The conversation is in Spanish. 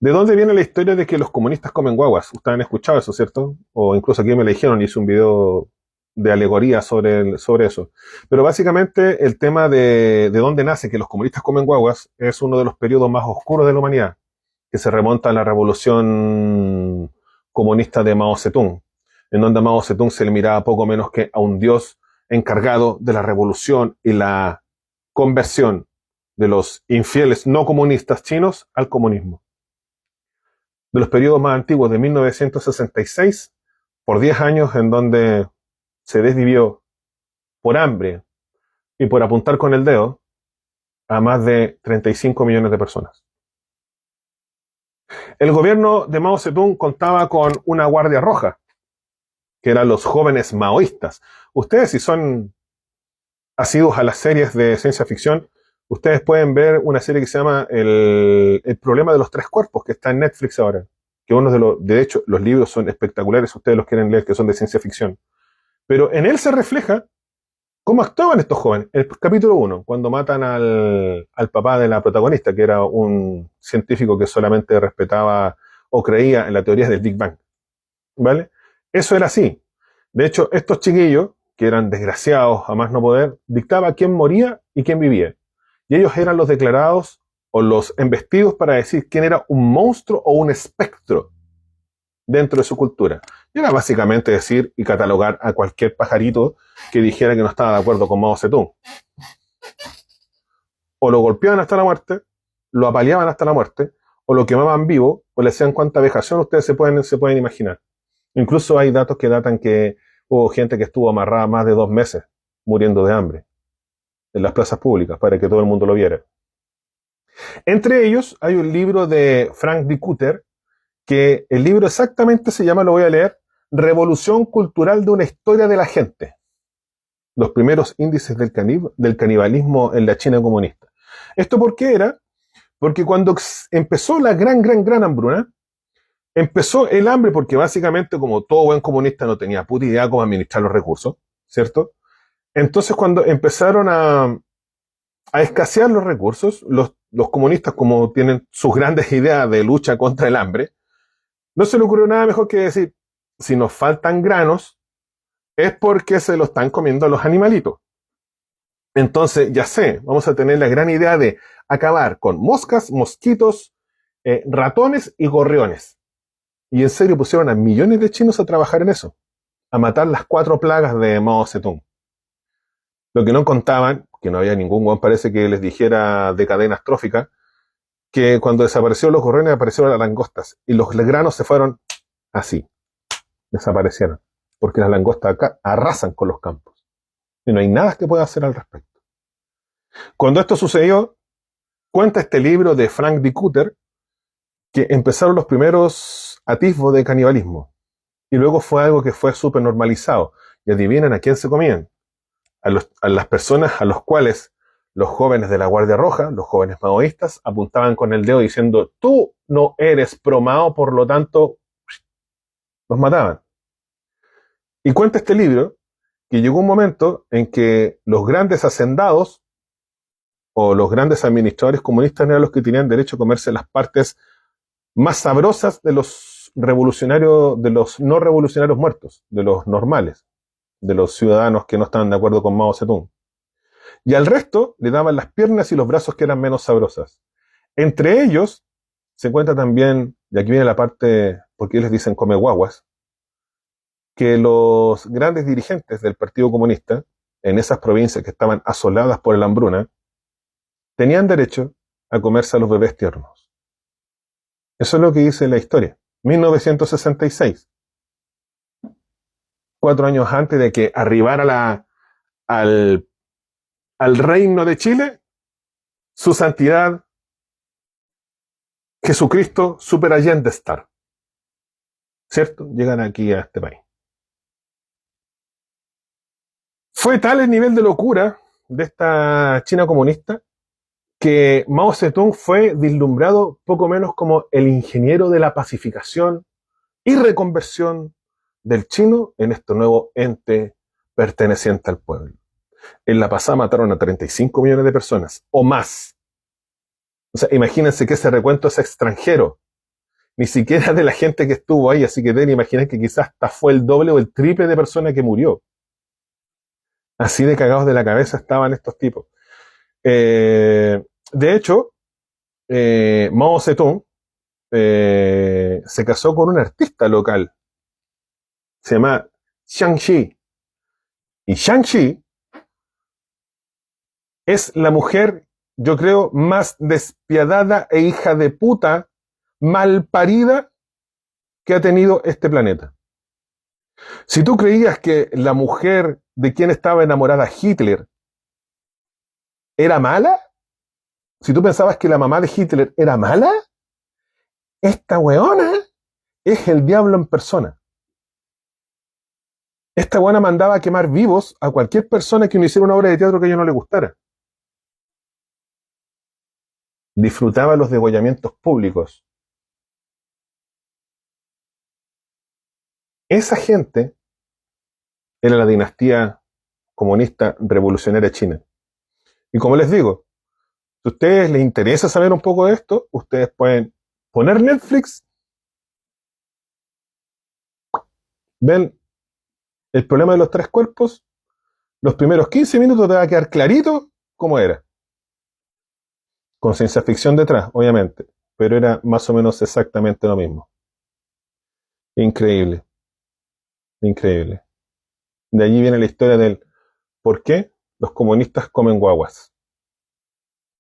¿De dónde viene la historia de que los comunistas comen guaguas? Ustedes han escuchado eso, ¿cierto? O incluso aquí me lo dijeron, hice un video de alegoría sobre eso. Pero básicamente el tema de dónde nace que los comunistas comen guaguas es uno de los periodos más oscuros de la humanidad, que se remonta a la revolución comunista de Mao Zedong, en donde a Mao Zedong se le miraba poco menos que a un dios encargado de la revolución y la conversión de los infieles no comunistas chinos al comunismo. De los periodos más antiguos de 1966, por 10 años en donde se desvivió por hambre y por apuntar con el dedo a más de 35 millones de personas. El gobierno de Mao Zedong contaba con una guardia roja, que eran los jóvenes maoístas. Ustedes, si son asiduos a las series de ciencia ficción, ustedes pueden ver una serie que se llama El problema de los tres cuerpos, que está en Netflix ahora. Que uno de hecho, los libros son espectaculares, si ustedes los quieren leer, que son de ciencia ficción. Pero en él se refleja cómo actuaban estos jóvenes. El capítulo 1, cuando matan al papá de la protagonista, que era un científico que solamente respetaba o creía en la teoría del Big Bang. ¿Vale? Eso era así. De hecho, estos chiquillos, que eran desgraciados a más no poder, dictaba quién moría y quién vivía. Y ellos eran los declarados o los embestidos para decir quién era un monstruo o un espectro dentro de su cultura. Y era básicamente decir y catalogar a cualquier pajarito que dijera que no estaba de acuerdo con Mao Zedong. O lo golpeaban hasta la muerte, lo apaleaban hasta la muerte, o lo quemaban vivo, o le hacían cuanta vejación ustedes se pueden imaginar. Incluso hay datos que datan que hubo gente que estuvo amarrada más de 2 meses muriendo de hambre en las plazas públicas para que todo el mundo lo viera. Entre ellos hay un libro de Frank Dikötter, que el libro exactamente se llama, lo voy a leer, Revolución Cultural de una Historia de la Gente. Los primeros índices del canibalismo en la China comunista. ¿Esto por qué era? Porque cuando empezó la gran hambruna, empezó el hambre porque básicamente, como todo buen comunista, no tenía puta idea cómo administrar los recursos, ¿cierto? Entonces, cuando empezaron a escasear los recursos, los comunistas, como tienen sus grandes ideas de lucha contra el hambre, no se le ocurrió nada mejor que decir, si nos faltan granos, es porque se lo están comiendo los animalitos. Entonces, ya sé, vamos a tener la gran idea de acabar con moscas, mosquitos, ratones y gorriones. Y en serio pusieron a millones de chinos a trabajar en eso, a matar las 4 plagas de Mao Zedong. Lo que no contaban, que no había ningún guan parece que les dijera de cadenas tróficas, que cuando desaparecieron los gorriones aparecieron las langostas y los granos se fueron así, desaparecieron, porque las langostas acá arrasan con los campos y no hay nada que pueda hacer al respecto. Cuando esto sucedió, cuenta este libro de Frank Dikötter que empezaron los primeros atisbos de canibalismo y luego fue algo que fue súper normalizado. Y adivinen a quién se comían. A las personas a los cuales los jóvenes de la Guardia Roja, los jóvenes maoístas, apuntaban con el dedo diciendo, tú no eres pro Mao, por lo tanto, los mataban. Y cuenta este libro que llegó un momento en que los grandes hacendados o los grandes administradores comunistas eran los que tenían derecho a comerse las partes más sabrosas de los revolucionarios, de los no revolucionarios muertos, de los normales, de los ciudadanos que no estaban de acuerdo con Mao Zedong. Y al resto le daban las piernas y los brazos que eran menos sabrosas. Entre ellos se encuentra también, y aquí viene la parte, porque les dicen come guaguas, que los grandes dirigentes del Partido Comunista, en esas provincias que estaban asoladas por la hambruna, tenían derecho a comerse a los bebés tiernos. Eso es lo que dice la historia. 1966. 4 años antes de que arribara al reino de Chile, su santidad Jesucristo Super Allende Star. ¿Cierto? Llegan aquí a este país. Fue tal el nivel de locura de esta China comunista que Mao Zedong fue vislumbrado poco menos como el ingeniero de la pacificación y reconversión del chino en este nuevo ente perteneciente al pueblo. En la pasada mataron a 35 millones de personas o más. O sea, imagínense que ese recuento es extranjero. ni siquiera de la gente que estuvo ahí, así que deben imaginar que quizás hasta fue el doble o el triple de personas que murió. Así de cagados de la cabeza estaban estos tipos. De hecho, Mao Zedong se casó con un artista local, se llama Shang-Chi. Y Shang-Chi es la mujer, yo creo, más despiadada e hija de puta, mal parida que ha tenido este planeta. Si tú creías que la mujer de quien estaba enamorada Hitler era mala, si tú pensabas que la mamá de Hitler era mala, esta weona es el diablo en persona. Esta weona mandaba a quemar vivos a cualquier persona que no hiciera una obra de teatro que a ella no le gustara. Disfrutaba los degollamientos públicos. Esa gente era la dinastía comunista revolucionaria china. Y como les digo, si a ustedes les interesa saber un poco de esto, ustedes pueden poner Netflix, ven el problema de los tres cuerpos, los primeros 15 minutos te va a quedar clarito cómo era. Con ciencia ficción detrás, obviamente, pero era más o menos exactamente lo mismo. Increíble, increíble. De allí viene la historia del por qué los comunistas comen guaguas.